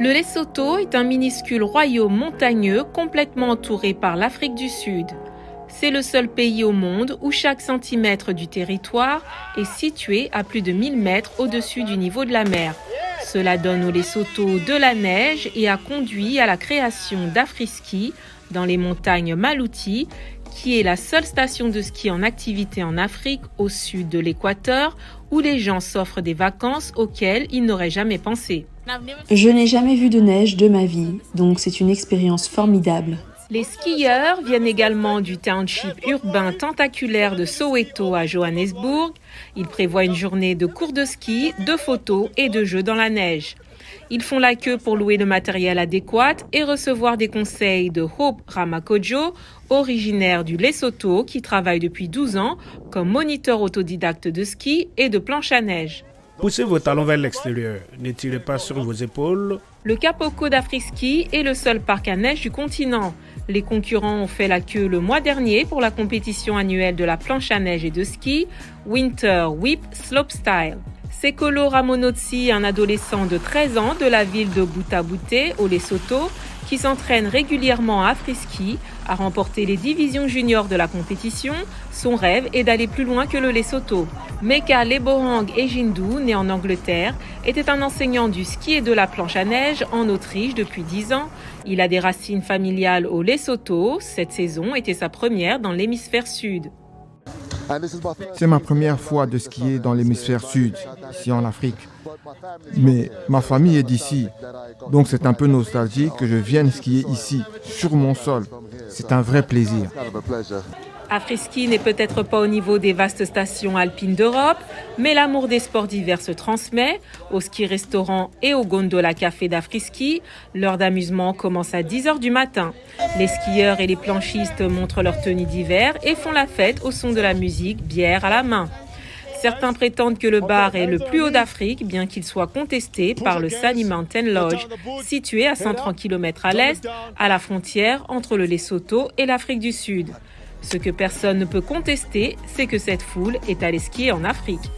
Le Lesotho est un minuscule royaume montagneux complètement entouré par l'Afrique du Sud. C'est le seul pays au monde où chaque centimètre du territoire est situé à plus de 1000 mètres au-dessus du niveau de la mer. Cela donne au Lesotho de la neige et a conduit à la création d'Afriski dans les montagnes Maluti, qui est la seule station de ski en activité en Afrique au sud de l'équateur, où les gens s'offrent des vacances auxquelles ils n'auraient jamais pensé. Je n'ai jamais vu de neige de ma vie, donc c'est une expérience formidable. Les skieurs viennent également du township urbain tentaculaire de Soweto à Johannesburg. Ils prévoient une journée de cours de ski, de photos et de jeux dans la neige. Ils font la queue pour louer le matériel adéquat et recevoir des conseils de Hope Ramakojo, originaire du Lesotho, qui travaille depuis 12 ans comme moniteur autodidacte de ski et de planche à neige. Poussez vos talons vers l'extérieur, ne tirez pas sur vos épaules. Le Kapoko d'Afriski est le seul parc à neige du continent. Les concurrents ont fait la queue le mois dernier pour la compétition annuelle de la planche à neige et de ski, Winter Whip Slopestyle. Sekolo Ramonotsi, un adolescent de 13 ans de la ville de Bouta-Bouté, au Lesotho, qui s'entraîne régulièrement à Afriski, a remporté les divisions juniors de la compétition. Son rêve est d'aller plus loin que le Lesotho. Meka Lebohang Ejindu, né en Angleterre, était un enseignant du ski et de la planche à neige en Autriche depuis 10 ans. Il a des racines familiales au Lesotho. Cette saison était sa première dans l'hémisphère sud. C'est ma première fois de skier dans l'hémisphère sud, ici en Afrique. Mais ma famille est d'ici, donc c'est un peu nostalgique que je vienne skier ici, sur mon sol. C'est un vrai plaisir. Afriski n'est peut-être pas au niveau des vastes stations alpines d'Europe, mais l'amour des sports d'hiver se transmet. Au ski-restaurant et au gondola café d'Afriski, l'heure d'amusement commence à 10h du matin. Les skieurs et les planchistes montrent leur tenue d'hiver et font la fête au son de la musique, bière à la main. Certains prétendent que le bar est le plus haut d'Afrique, bien qu'il soit contesté par le Sunny Mountain Lodge, situé à 130 km à l'est, à la frontière entre le Lesotho et l'Afrique du Sud. Ce que personne ne peut contester, c'est que cette foule est allée skier en Afrique.